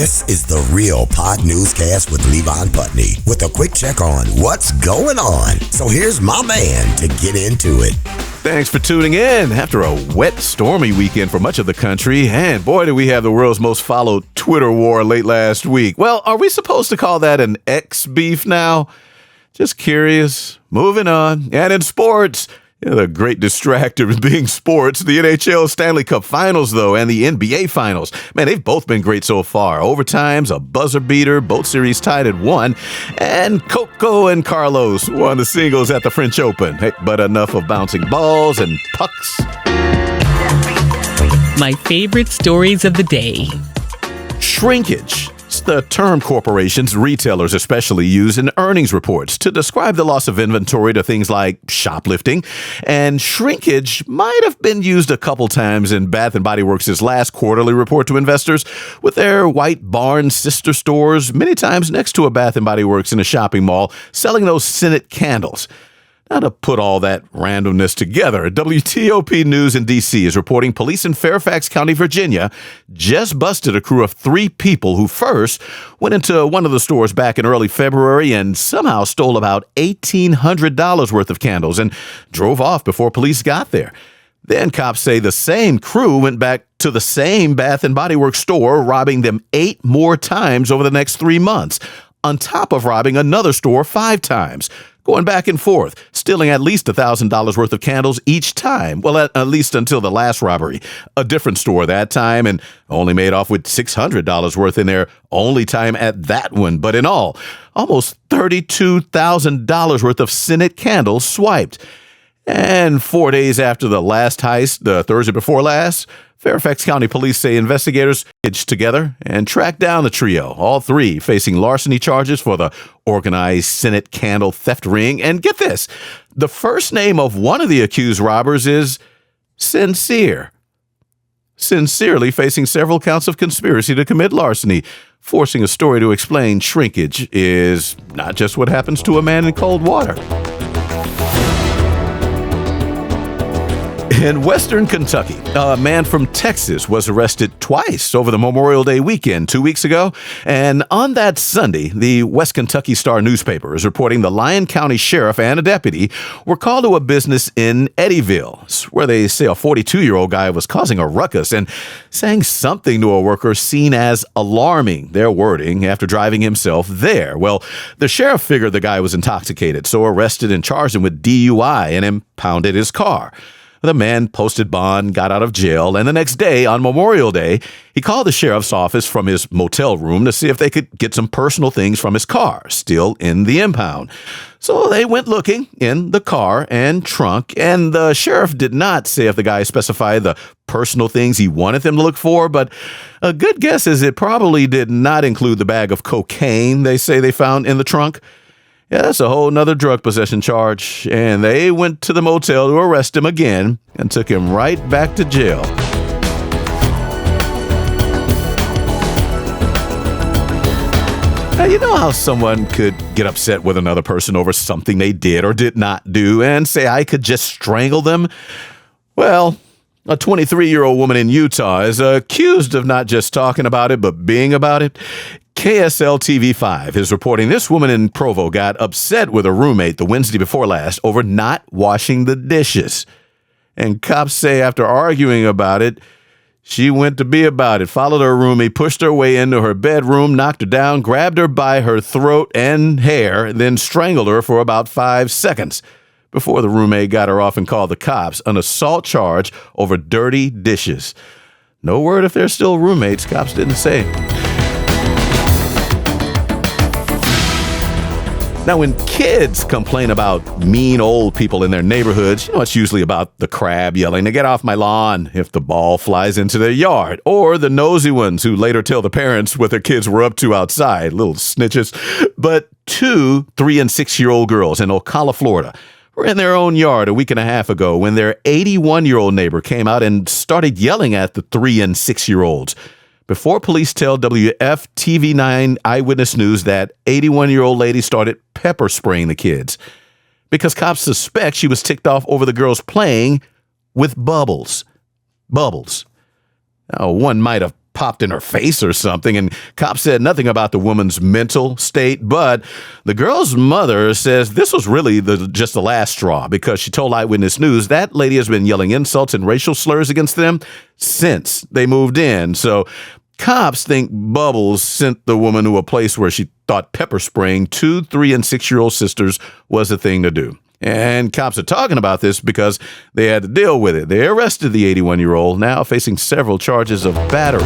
This is the Real Pod Newscast with Levon Putney with a quick check on what's going on. So here's my man to get into it. Thanks for tuning in. After a wet, stormy weekend for much of the country, and boy, did we have the world's most followed Twitter war late last week. Well, are we supposed to call that an X beef now? Just curious. Moving on. And in sports, the great distractor being sports, the NHL Stanley Cup Finals, though, and the NBA Finals. Man, they've both been great so far. Overtime's a buzzer beater, both series tied at 1. And Coco and Carlos won the singles at the French Open. Hey, but enough of bouncing balls and pucks. My favorite stories of the day. Shrinkage. It's the term corporations, retailers especially, use in earnings reports to describe the loss of inventory to things like shoplifting. And shrinkage might have been used a couple times in Bath & Body Works' last quarterly report to investors, with their White Barn sister stores many times next to a Bath & Body Works in a shopping mall selling those scented candles. Now, to put all that randomness together, WTOP News in D.C. is reporting police in Fairfax County, Virginia, just busted a crew of 3 people who first went into one of the stores back in early February and somehow stole about $1,800 worth of candles and drove off before police got there. Then cops say the same crew went back to the same Bath & Body Works store, robbing them 8 more times over the next 3 months, on top of robbing another store 5 times. Going back and forth, stealing at least $1,000 worth of candles each time. Well, at least until the last robbery. A different store that time, and only made off with $600 worth in their only time at that one. But in all, almost $32,000 worth of scented candles swiped. And 4 days after the last heist, the Thursday before last, Fairfax County Police say investigators hitched together and tracked down the trio, all 3 facing larceny charges for the organized scented candle theft ring. And get this, the first name of one of the accused robbers is Sincere. Sincerely facing several counts of conspiracy to commit larceny, forcing a story to explain shrinkage is not just what happens to a man in cold water. In western Kentucky, a man from Texas was arrested twice over the Memorial Day weekend 2 weeks ago. And on that Sunday, the West Kentucky Star newspaper is reporting the Lyon County Sheriff and a deputy were called to a business in Eddyville, where they say a 42-year-old guy was causing a ruckus and saying something to a worker seen as alarming, their wording, after driving himself there. Well, the sheriff figured the guy was intoxicated, so arrested and charged him with DUI and impounded his car. The man posted bond, got out of jail, and the next day, on Memorial Day, he called the sheriff's office from his motel room to see if they could get some personal things from his car, still in the impound. So they went looking in the car and trunk, and the sheriff did not say if the guy specified the personal things he wanted them to look for, but a good guess is it probably did not include the bag of cocaine they say they found in the trunk. Yeah, that's a whole nother drug possession charge. And they went to the motel to arrest him again and took him right back to jail. Now, you know how someone could get upset with another person over something they did or did not do and say, I could just strangle them? Well, a 23-year-old woman in Utah is accused of not just talking about it, but being about it. KSL TV5 is reporting this woman in Provo got upset with her roommate the Wednesday before last over not washing the dishes. And cops say after arguing about it, she went to be about it, followed her roommate, pushed her way into her bedroom, knocked her down, grabbed her by her throat and hair, then strangled her for about 5 seconds before the roommate got her off and called the cops, an assault charge over dirty dishes. No word if they're still roommates, cops didn't say. Now, when kids complain about mean old people in their neighborhoods, it's usually about the crab yelling to get off my lawn if the ball flies into their yard, or the nosy ones who later tell the parents what their kids were up to outside, little snitches. But 2 3- and 6-year-old girls in Ocala, Florida, were in their own yard a week and a half ago when their 81-year-old neighbor came out and started yelling at the 3- and 6-year-olds. Before police tell WFTV9 Eyewitness News that 81-year-old lady started pepper spraying the kids because cops suspect she was ticked off over the girls playing with bubbles. Now, one might have popped in her face or something, and cops said nothing about the woman's mental state. But the girl's mother says this was really just the last straw, because she told Eyewitness News that lady has been yelling insults and racial slurs against them since they moved in. So cops think Bubbles sent the woman to a place where she thought pepper spraying 2, 3, and 6-year-old sisters was the thing to do. And cops are talking about this because they had to deal with it. They arrested the 81-year-old, now facing several charges of battery.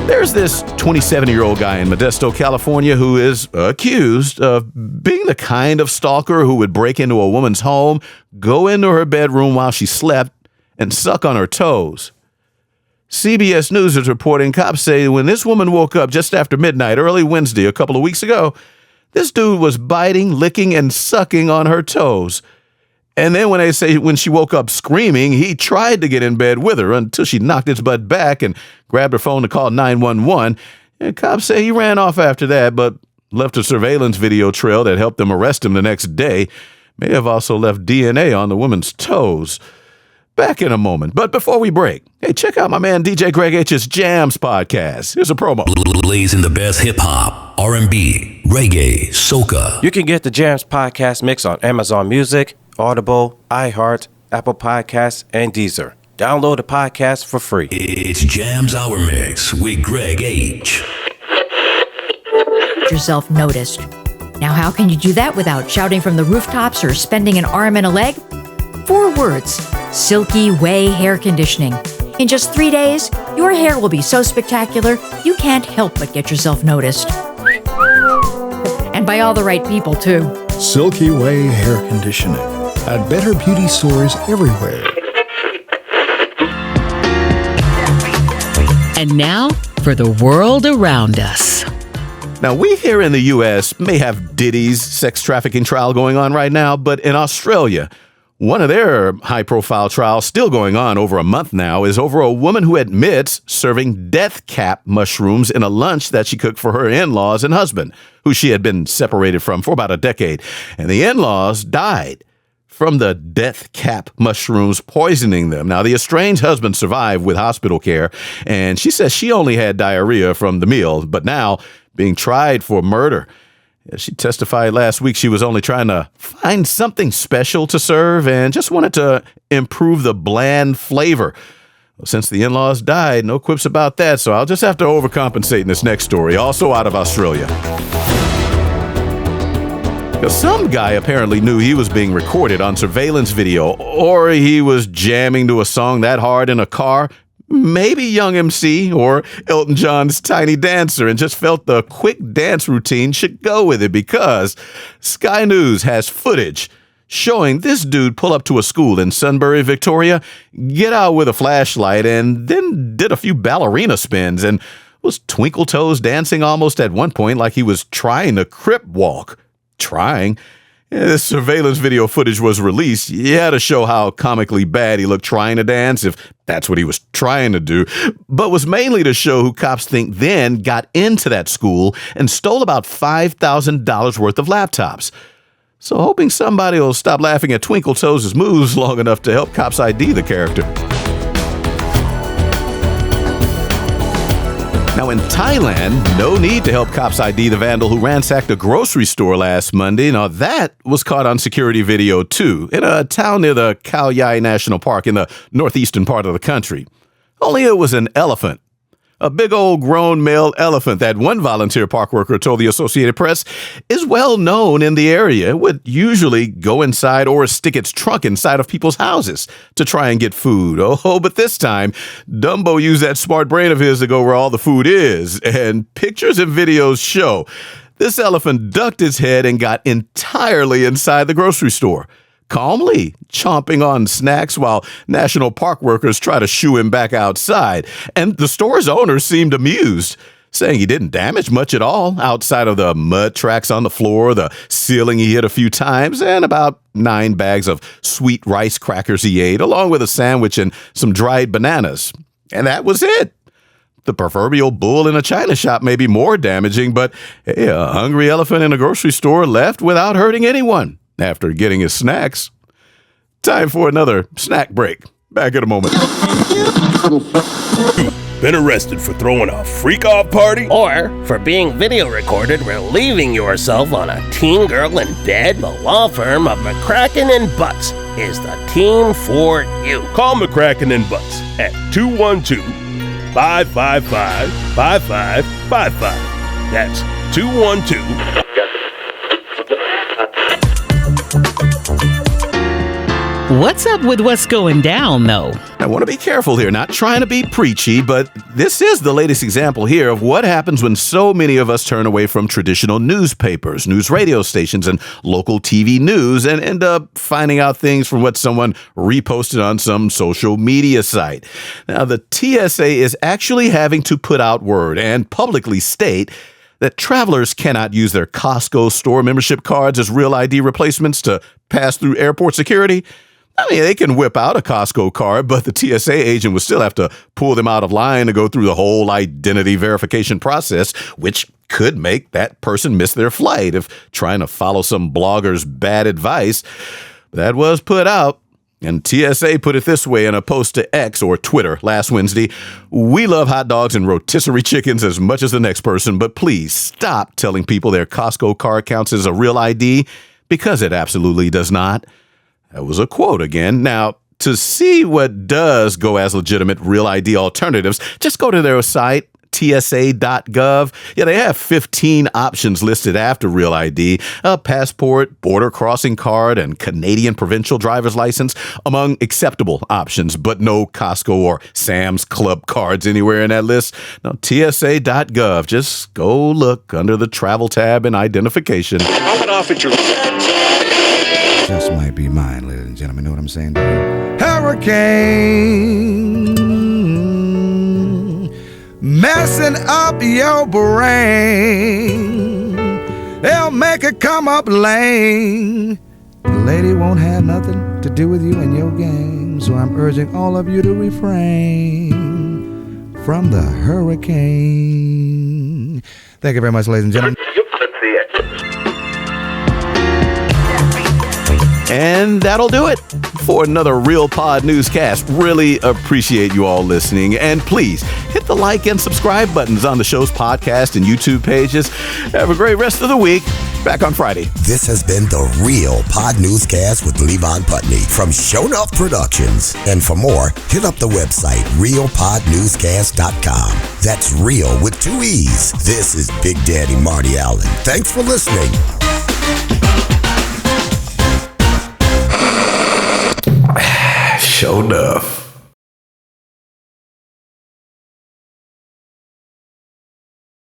There's this 27-year-old guy in Modesto, California, who is accused of being the kind of stalker who would break into a woman's home, go into her bedroom while she slept, and suck on her toes. CBS News is reporting cops say when this woman woke up just after midnight early Wednesday a couple of weeks ago, this dude was biting, licking, and sucking on her toes. And then when she woke up screaming, he tried to get in bed with her until she knocked his butt back and grabbed her phone to call 911. And cops say he ran off after that, but left a surveillance video trail that helped them arrest him the next day. May have also left DNA on the woman's toes. Back in a moment. But before we break, hey, check out my man DJ Greg H's Jams podcast. Here's a promo. Blazing the best hip-hop, R&B, reggae, soca. You can get the Jams podcast mix on Amazon Music, Audible, iHeart, Apple Podcasts, and Deezer. Download the podcast for free. It's Jams Hour Mix with Greg H. Yourself noticed. Now, how can you do that without shouting from the rooftops or spending an arm and a leg? 4 words: Silky Way Hair Conditioning. In just 3 days, your hair will be so spectacular, you can't help but get yourself noticed. And by all the right people, too. Silky Way Hair Conditioning at better beauty stores everywhere. And now for the world around us. Now, we here in the U.S. may have Diddy's sex trafficking trial going on right now, but in Australia, one of their high-profile trials, still going on over a month now, is over a woman who admits serving death cap mushrooms in a lunch that she cooked for her in-laws and husband, who she had been separated from for about a decade. And the in-laws died from the death cap mushrooms poisoning them. Now, the estranged husband survived with hospital care, and she says she only had diarrhea from the meal, but now being tried for murder. She testified last week she was only trying to find something special to serve and just wanted to improve the bland flavor. Well, since the in-laws died, no quips about that, so I'll just have to overcompensate in this next story, also out of Australia. Some guy apparently knew he was being recorded on surveillance video, or he was jamming to a song that hard in a car, maybe Young MC or Elton John's Tiny Dancer, and just felt the quick dance routine should go with it, because Sky News has footage showing this dude pull up to a school in Sunbury, Victoria, get out with a flashlight, and then did a few ballerina spins and was twinkle toes dancing almost at one point like he was trying to crip walk. Trying. This surveillance video footage was released. You had to show how comically bad he looked trying to dance, if that's what he was trying to do, but was mainly to show who cops think then got into that school and stole about $5,000 worth of laptops. So hoping somebody will stop laughing at Twinkle Toes' moves long enough to help cops ID the character. Now, in Thailand, no need to help cops ID the vandal who ransacked a grocery store last Monday. Now, that was caught on security video, too, in a town near the Khao Yai National Park in the northeastern part of the country. Only it was an elephant. A big old grown male elephant that one volunteer park worker told the Associated Press is well known in the area. It would usually go inside or stick its trunk inside of people's houses to try and get food. Oh, but this time, Dumbo used that smart brain of his to go where all the food is. And pictures and videos show this elephant ducked its head and got entirely inside the grocery store, calmly chomping on snacks while national park workers try to shoo him back outside. And the store's owner seemed amused, saying he didn't damage much at all outside of the mud tracks on the floor, the ceiling he hit a few times, and about 9 bags of sweet rice crackers he ate, along with a sandwich and some dried bananas. And that was it. The proverbial bull in a china shop may be more damaging, but hey, a hungry elephant in a grocery store left without hurting anyone after getting his snacks. Time for another snack break. Back in a moment. Been arrested for throwing a freak-off party? Or for being video recorded relieving yourself on a teen girl in bed? The law firm of McCracken and Butts is the team for you. Call McCracken and Butts at 212-555-5555. That's 212. What's up with what's going down, though? I want to be careful here, not trying to be preachy, but this is the latest example here of what happens when so many of us turn away from traditional newspapers, news radio stations, and local TV news and end up finding out things from what someone reposted on some social media site. Now, the TSA is actually having to put out word and publicly state that travelers cannot use their Costco store membership cards as real ID replacements to pass through airport security. I mean, they can whip out a Costco card, but the TSA agent would still have to pull them out of line to go through the whole identity verification process, which could make that person miss their flight if trying to follow some blogger's bad advice. That was put out, and TSA put it this way in a post to X or Twitter last Wednesday. We love hot dogs and rotisserie chickens as much as the next person, but please stop telling people their Costco card counts as a real ID, because it absolutely does not. That was a quote again. Now, to see what does go as legitimate real ID alternatives, just go to their site, tsa.gov. Yeah, they have 15 options listed after real ID: a passport, border crossing card, and Canadian provincial driver's license, among acceptable options, but no Costco or Sam's Club cards anywhere in that list. Now, tsa.gov. Just go look under the travel tab and identification. Just might be mine, ladies and gentlemen. Know what I'm saying? Hurricane messing up your brain. They'll make it come up lame. The lady won't have nothing to do with you and your game. So I'm urging all of you to refrain from the hurricane. Thank you very much, ladies and gentlemen. And that'll do it for another Real Pod newscast. Really appreciate you all listening. And please hit the like and subscribe buttons on the show's podcast and YouTube pages. Have a great rest of the week. Back on Friday. This has been the Real Pod Newscast with Levon Putney from Show Enough Productions. And for more, hit up the website, realpodnewscast.com. That's real with 2 E's. This is Big Daddy Marty Allen. Thanks for listening. Show enough.